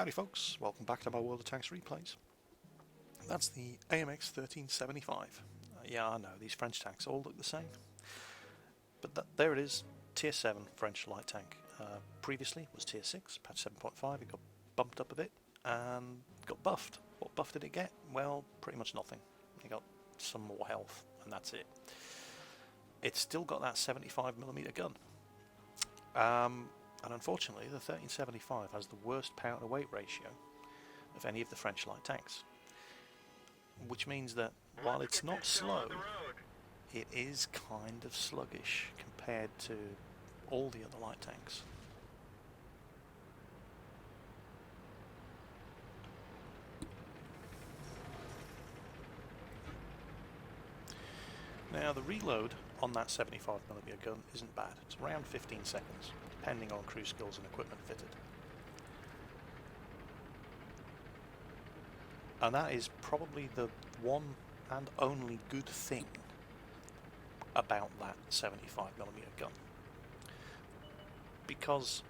Howdy folks, welcome back to my World of Tanks replays. That's the AMX13 yeah, I know, these French tanks all look the same. But there it is, Tier 7 French light tank. Previously was Tier 6, patch 7.5, it got bumped up a bit and got buffed. What buff did it get? Well, pretty much nothing. It got some more health and that's it. It's still got that 75mm gun. And unfortunately, the 1375 has the worst power to weight ratio of any of the French light tanks. Which means that while it's not slow, it is kind of sluggish compared to all the other light tanks. Now the reload on that 75mm gun isn't bad. It's around 15 seconds, depending on crew skills and equipment fitted. And that is probably the one and only good thing about that 75mm gun. Because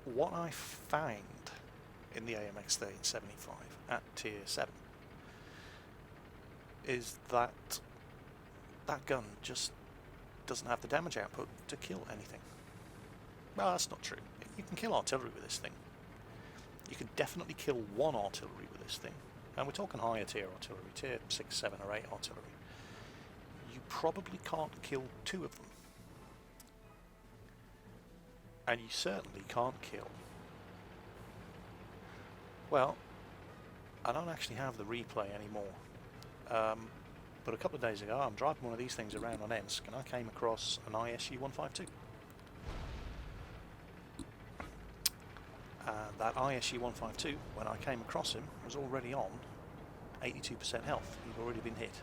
what I find in the AMX13 at Tier 7 is that that gun just doesn't have the damage output to kill anything. Well, that's not true. You can kill artillery with this thing. You can definitely kill one artillery with this thing. And we're talking higher tier artillery, tier 6, 7 or 8 artillery. You probably can't kill two of them. And you certainly can't kill... Well, I don't actually have the replay anymore. But a couple of days ago, I'm driving one of these things around on Ensk, and I came across an ISU-152. And that ISU-152, when I came across him, was already on 82% health. He'd already been hit.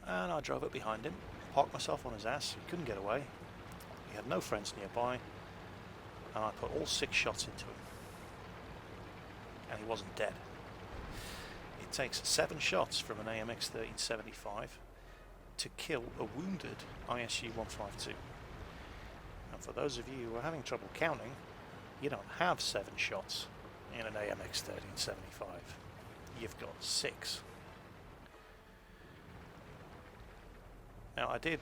And I drove up behind him, parked myself on his ass, he couldn't get away. He had no friends nearby, and I put all 6 shots into him. And he wasn't dead. It takes 7 shots from an AMX1375 to kill a wounded ISU-152. And for those of you who are having trouble counting, you don't have 7 shots in an AMX1375. You've got 6. Now I did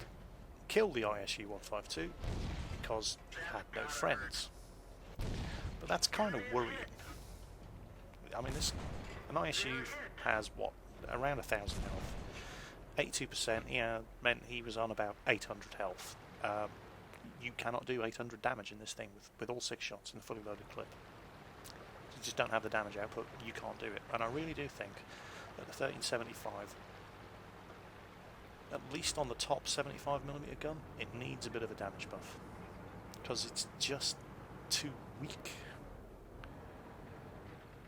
kill the ISU-152 because he had no friends. But that's kind of worrying. I mean, an ISU has, what, around 1,000 health. 82%, yeah, meant he was on about 800 health. You cannot do 800 damage in this thing with all 6 shots in a fully loaded clip. You just don't have the damage output, you can't do it. And I really do think that the 1375, at least on the top 75mm gun, it needs a bit of a damage buff. Because it's just too weak.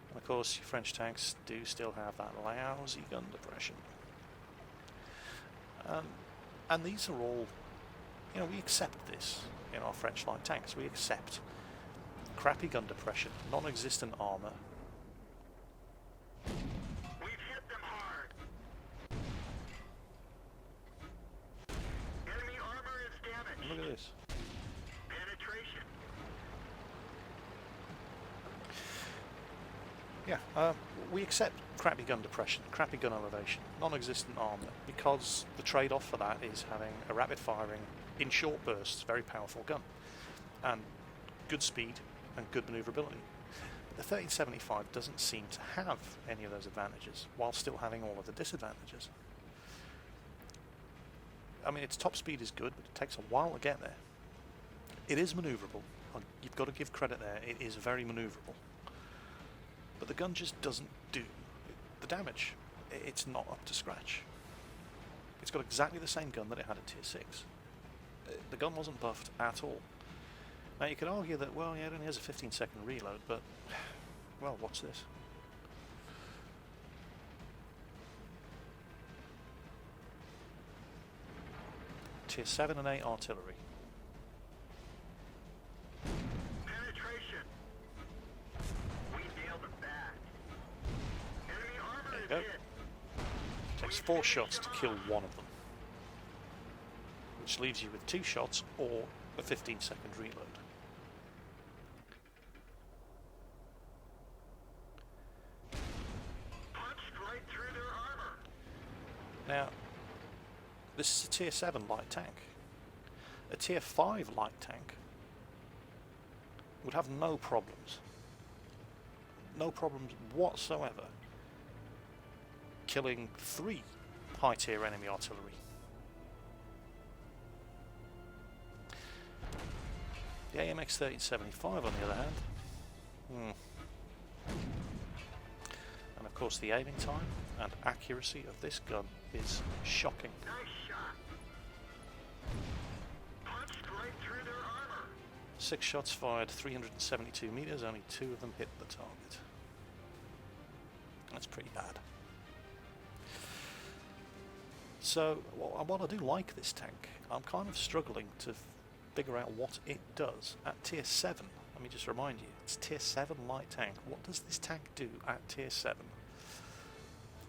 And of course, your French tanks do still have that lousy gun depression. And these are all, you know, we accept this in our French light tanks. We accept crappy gun depression, non-existent armour. We've hit them hard. Enemy armor is damaged. Look at this. Penetration. Yeah, we accept crappy gun depression, crappy gun elevation, non-existent armour, because the trade-off for that is having a rapid-firing, in short bursts, very powerful gun, and good speed and good manoeuvrability. But the 1375 doesn't seem to have any of those advantages, while still having all of the disadvantages. I mean, its top speed is good, but it takes a while to get there. It is manoeuvrable. You've got to give credit there. It is very manoeuvrable. But the gun just doesn't do the damage. It's not up to scratch. It's got exactly the same gun that it had at Tier 6. The gun wasn't buffed at all. Now you could argue that, well, yeah, it only has a 15-second reload, but, well, watch this. Tier 7 and 8 artillery. Penetration. We nailed them back. Enemy armor There you is go. hit. Takes 4 shots to kill one of them. which leaves you with 2 shots or a 15-second reload. Punched right through their armor. Now, this is a tier 7 light tank. A tier 5 light tank would have no problems. No problems whatsoever killing 3 high tier enemy artillery. The AMX1375 on the other hand, and of course the aiming time and accuracy of this gun is shocking. Nice shot. Punched right through their armor. 6 shots fired, 372 meters, only 2 of them hit the target. That's pretty bad. So, while I do like this tank, I'm kind of struggling to figure out what it does at tier 7. Let me just remind you, it's tier 7 light tank. What does this tank do at tier 7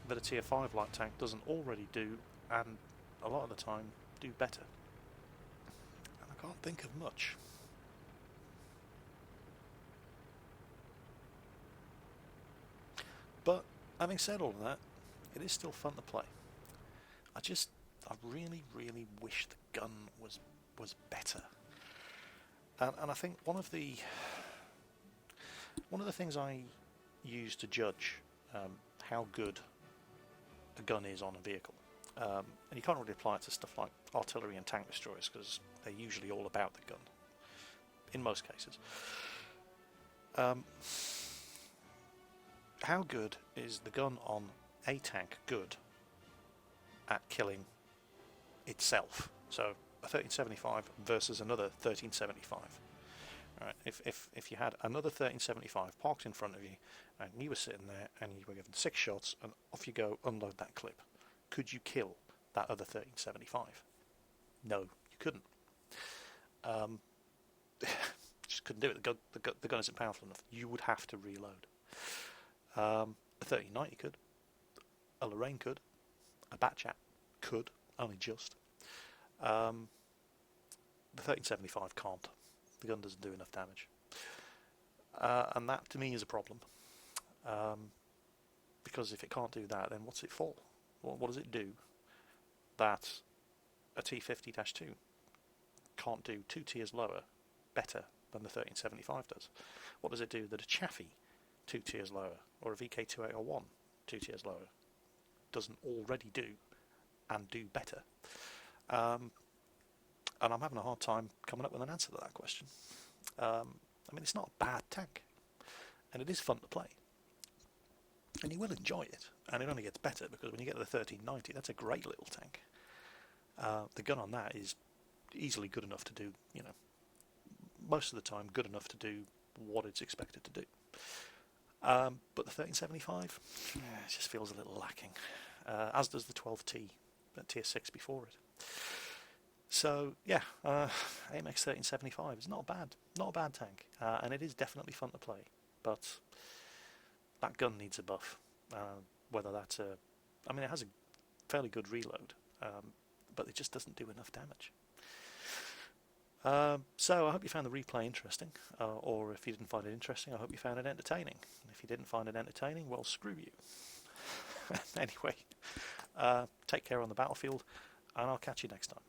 that a tier 5 light tank doesn't already do, and a lot of the time do better? And I can't think of much. But having said all of that, it is still fun to play. I really, really wish the gun was better. And I think one of the things I use to judge how good a gun is on a vehicle, and you can't really apply it to stuff like artillery and tank destroyers because they're usually all about the gun, in most cases. How good is the gun on a tank good at killing itself? So a 1375 versus another 1375. Right, if you had another 1375 parked in front of you and you were sitting there and you were given 6 shots and off you go, unload that clip, could you kill that other 1375? No, you couldn't. Just couldn't do it. The gun isn't powerful enough. You would have to reload. A 1390 could. A Lorraine could. A Batchat could, only just. The 1375 can't. The gun doesn't do enough damage. And that to me is a problem. Because if it can't do that, then what's it for? Well, what does it do that a T50-2 can't do 2 tiers lower better than the 1375 does? What does it do that a Chaffee 2 tiers lower or a VK2801 2 tiers lower doesn't already do and do better? And I'm having a hard time coming up with an answer to that question. I mean, it's not a bad tank, and it is fun to play, and you will enjoy it, and it only gets better because when you get to the 1390, that's a great little tank. The gun on that is easily good enough to do, most of the time good enough to do what it's expected to do. But the 1375 it just feels a little lacking, as does the 12T at tier 6 before it. So yeah, AMX 1375 is not a bad tank, and it is definitely fun to play. But that gun needs a buff. Whether that's it has a fairly good reload, but it just doesn't do enough damage. So I hope you found the replay interesting, or if you didn't find it interesting, I hope you found it entertaining. And if you didn't find it entertaining, well, screw you. Anyway, take care on the battlefield, and I'll catch you next time.